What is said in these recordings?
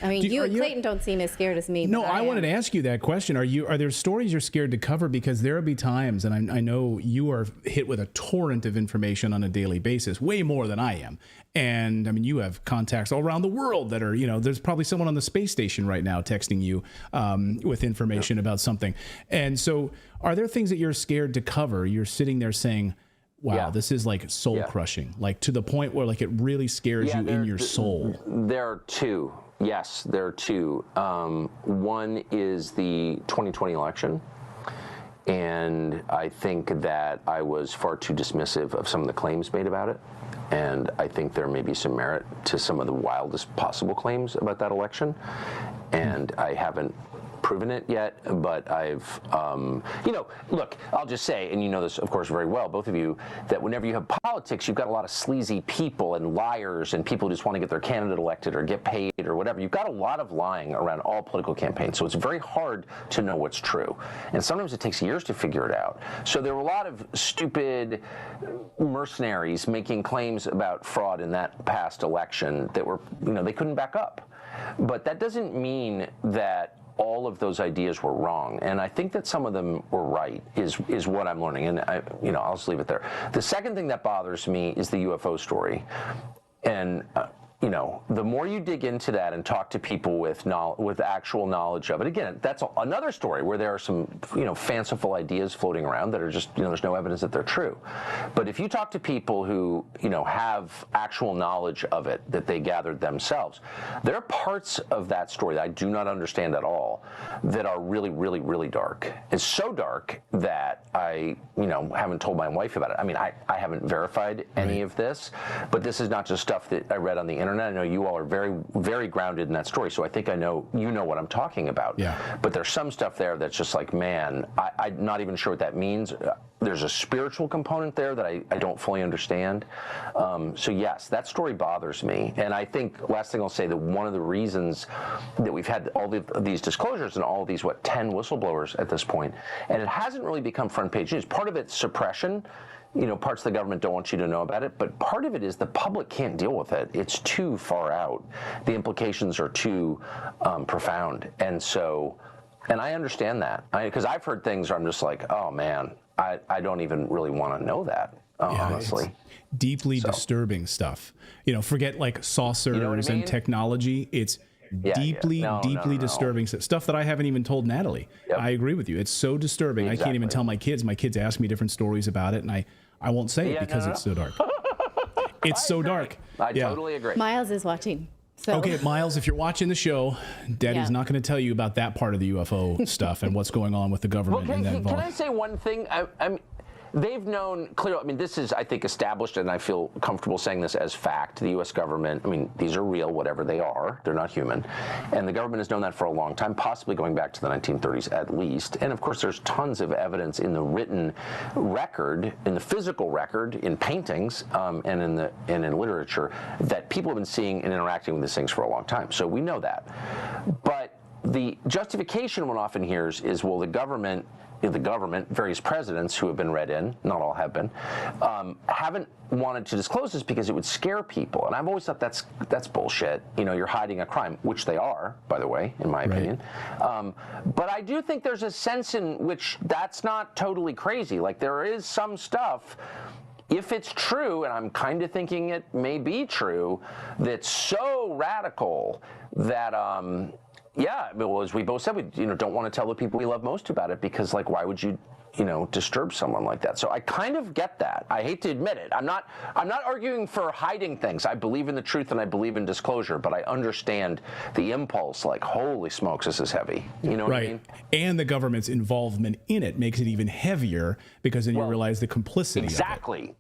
I mean, Clayton don't seem as scared as me. No, I wanted to ask you that question. Are there stories you're scared to cover? Because there'll be times, and I know you are hit with a torrent of information on a daily basis, way more than I am. And I mean, you have contacts all around the world that are, there's probably someone on the space station right now texting you with information about something. And so are there things that you're scared to cover? You're sitting there saying, wow, this is like soul crushing, like to the point where like it really scares you in your soul. There are two. Yes, there are two. One is the 2020 election. And I think that I was far too dismissive of some of the claims made about it. And I think there may be some merit to some of the wildest possible claims about that election. And I haven't proven it yet, but I've, look, I'll just say, and you know this, of course, very well, both of you, that whenever you have politics, you've got a lot of sleazy people and liars and people who just want to get their candidate elected or get paid or whatever. You've got a lot of lying around all political campaigns, so it's very hard to know what's true. And sometimes it takes years to figure it out. So there were a lot of stupid mercenaries making claims about fraud in that past election that were, they couldn't back up. But that doesn't mean that all of those ideas were wrong, and I think that some of them were right, is what I'm learning, and I'll just leave it there. The second thing that bothers me is the UFO story, and the more you dig into that and talk to people with actual knowledge of it, again, that's another story where there are some, fanciful ideas floating around that are just, there's no evidence that they're true. But if you talk to people who, have actual knowledge of it that they gathered themselves, there are parts of that story that I do not understand at all that are really, really, really dark. It's so dark that I, haven't told my wife about it. I mean, I haven't verified any of this, but this is not just stuff that I read on the internet. I know you all are very, very grounded in that story, so I think I know what I'm talking about. Yeah. But there's some stuff there that's just like, man, I'm not even sure what that means. There's a spiritual component there that I don't fully understand. So yes, that story bothers me. And I think, last thing I'll say, that one of the reasons that we've had all these disclosures and all of these, 10 whistleblowers at this point, and it hasn't really become front page news. Part of it's suppression. Parts of the government don't want you to know about it, but part of it is the public can't deal with it. It's too far out. The implications are too profound. And so, and I understand that, because I've heard things where I'm just like, oh man, I don't even really want to know that, honestly. Deeply disturbing stuff. Forget like saucers and technology. It's deeply disturbing stuff that I haven't even told Natalie. I agree with you. It's so disturbing. I can't even tell my kids. My kids ask me different stories about it, and I won't say it because it's so dark. It's so dark. I totally agree. Miles is watching. So. Okay, Miles, if you're watching the show, Daddy's not going to tell you about that part of the UFO stuff and what's going on with the government. Well, can I say one thing? They've known clearly, I mean, this is, I think, established, and I feel comfortable saying this as fact. The U.S. government, I mean, these are real, whatever they are. They're not human. And the government has known that for a long time, possibly going back to the 1930s at least. And, of course, there's tons of evidence in the written record, in the physical record, in paintings, and in literature, that people have been seeing and interacting with these things for a long time. So we know that. But the justification one often hears is, well, the government, various presidents who have been read in, not all have been, haven't wanted to disclose this because it would scare people. And I've always thought that's bullshit. You're hiding a crime, which they are, by the way, in my opinion. But I do think there's a sense in which that's not totally crazy. Like, there is some stuff, if it's true, and I'm kind of thinking it may be true, that's so radical that, well, as we both said, we don't want to tell the people we love most about it because, like, why would you, disturb someone like that? So I kind of get that. I hate to admit it. I'm not arguing for hiding things. I believe in the truth and I believe in disclosure, but I understand the impulse. Like, holy smokes, this is heavy. You know what I mean? And the government's involvement in it makes it even heavier because then you realize the complicity. Exactly. Of it.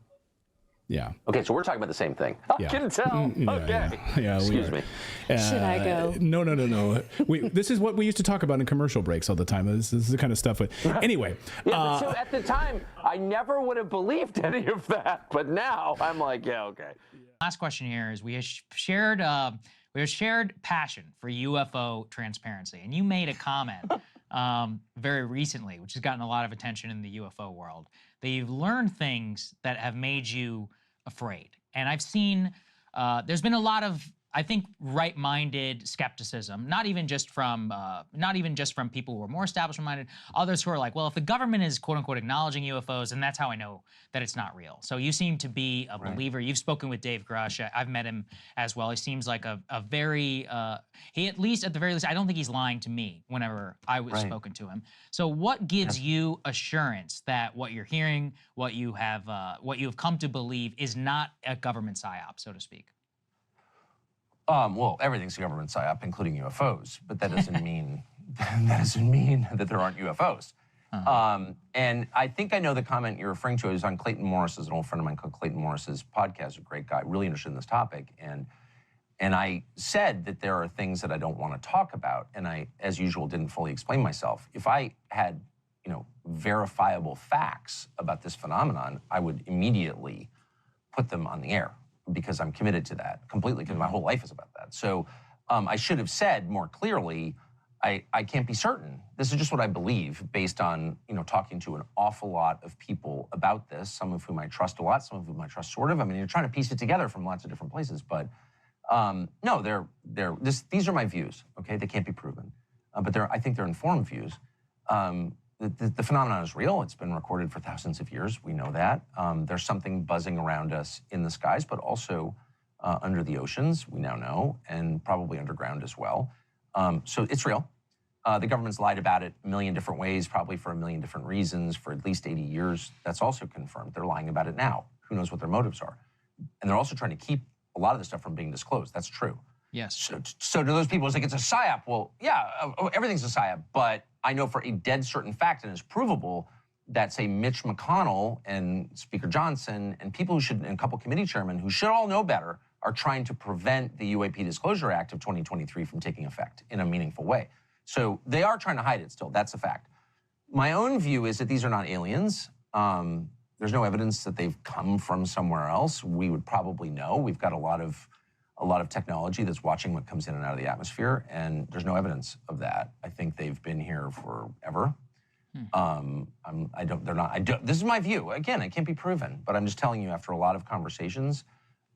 Yeah. Okay, so we're talking about the same thing. I can tell. Okay. Yeah, excuse me. Should I go? No. This is what we used to talk about in commercial breaks all the time. This is the kind of stuff. Anyway. But so at the time, I never would have believed any of that. But now I'm like, yeah, okay. Last question here is we have shared passion for UFO transparency. And you made a comment very recently, which has gotten a lot of attention in the UFO world, that you've learned things that have made you afraid. And I've seen, there's been a lot of I think right-minded skepticism, not even just from people who are more establishment-minded, others who are like, well, if the government is quote unquote acknowledging UFOs, and that's how I know that it's not real. So you seem to be a believer. You've spoken with Dave Grush. I've met him as well. He seems like a very he at the very least, I don't think he's lying to me whenever I was spoken to him. So what gives you assurance that what you're hearing, what you have come to believe is not a government psyop, so to speak? Well, everything's a government psyop, including UFOs, but that doesn't mean that there aren't UFOs. And I think I know the comment you're referring to is on Clayton Morris, an old friend of mine called Clayton Morris's podcast, a great guy, really interested in this topic. And I said that there are things that I don't want to talk about, and I, as usual, didn't fully explain myself. If I had, verifiable facts about this phenomenon, I would immediately put them on the air, because I'm committed to that completely, because my whole life is about that. So I should have said more clearly, I can't be certain. This is just what I believe based on, talking to an awful lot of people about this, some of whom I trust a lot, some of whom I trust sort of. I mean, you're trying to piece it together from lots of different places, but no, these are my views, okay? They can't be proven, but I think they're informed views. The phenomenon is real. It's been recorded for thousands of years. We know that. There's something buzzing around us in the skies, but also under the oceans, we now know, and probably underground as well. So it's real. The government's lied about it a million different ways, probably for a million different reasons, for at least 80 years. That's also confirmed. They're lying about it now. Who knows what their motives are? And they're also trying to keep a lot of the stuff from being disclosed. That's true. Yes. So to those people, it's like, it's a psyop. Well, yeah, everything's a psyop, but I know for a dead certain fact, and it's provable, that, say, Mitch McConnell and Speaker Johnson and people who should, and a couple committee chairmen who should all know better, are trying to prevent the UAP Disclosure Act of 2023 from taking effect in a meaningful way. So they are trying to hide it still. That's a fact. My own view is that these are not aliens. There's no evidence that they've come from somewhere else. We would probably know. We've got a lot of technology that's watching what comes in and out of the atmosphere, and there's no evidence of that. I think they've been here forever. This is my view. Again, it can't be proven, but I'm just telling you, after a lot of conversations,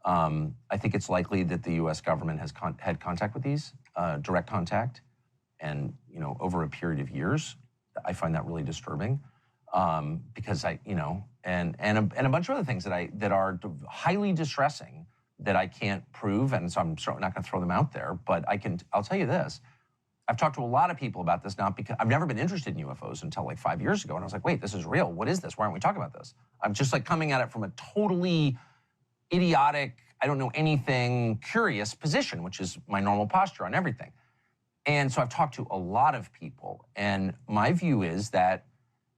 I think it's likely that the U.S. government has had contact with these, direct contact, and over a period of years. I find that really disturbing, because and a bunch of other things that are highly distressing, that I can't prove, and so I'm certainly not going to throw them out there. But I'll tell you this: I've talked to a lot of people about this, not because I've never been interested in UFOs until like 5 years ago, and I was like, wait, this is real. What is this? Why aren't we talking about this? I'm just like coming at it from a totally idiotic, I don't know anything, curious position, which is my normal posture on everything. And so I've talked to a lot of people, and my view is that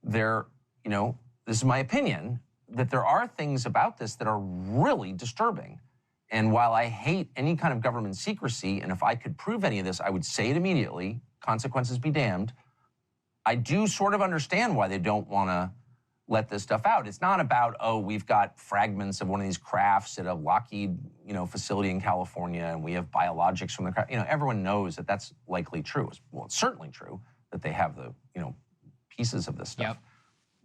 this is my opinion, that there are things about this that are really disturbing. And while I hate any kind of government secrecy, and if I could prove any of this, I would say it immediately, consequences be damned, I do sort of understand why they don't want to let this stuff out. It's not about, oh, we've got fragments of one of these crafts at a Lockheed, facility in California, and we have biologics from the craft. Everyone knows that that's likely true. Well, it's certainly true that they have the, pieces of this stuff.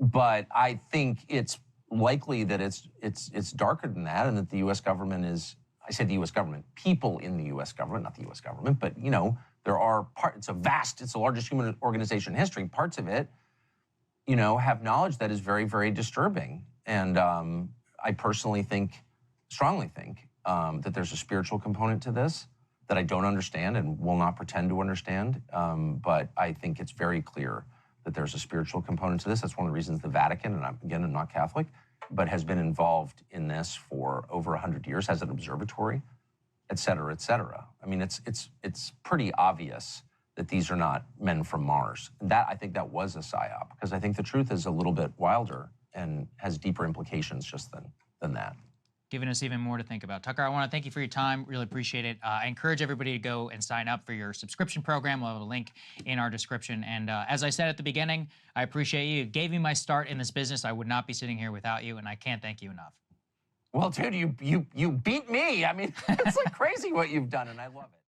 Yep. But I think it's likely that it's darker than that, and that the U.S. government is, I say the U.S. government, people in the U.S. government, not the U.S. government, but there are it's the largest human organization in history. Parts of it, have knowledge that is very, very disturbing. And I personally strongly think, that there's a spiritual component to this that I don't understand and will not pretend to understand. But I think it's very clear that there's a spiritual component to this. That's one of the reasons the Vatican, and I'm not Catholic, but has been involved in this for over 100 years, has an observatory, et cetera, et cetera. I mean, it's pretty obvious that these are not men from Mars. I think that was a psyop, because I think the truth is a little bit wilder and has deeper implications just than that. Giving us even more to think about. Tucker, I want to thank you for your time. Really appreciate it. I encourage everybody to go and sign up for your subscription program. We'll have a link in our description. And as I said at the beginning, I appreciate you. You gave me my start in this business. I would not be sitting here without you, and I can't thank you enough. Well, dude, you beat me. I mean, it's like crazy what you've done, and I love it.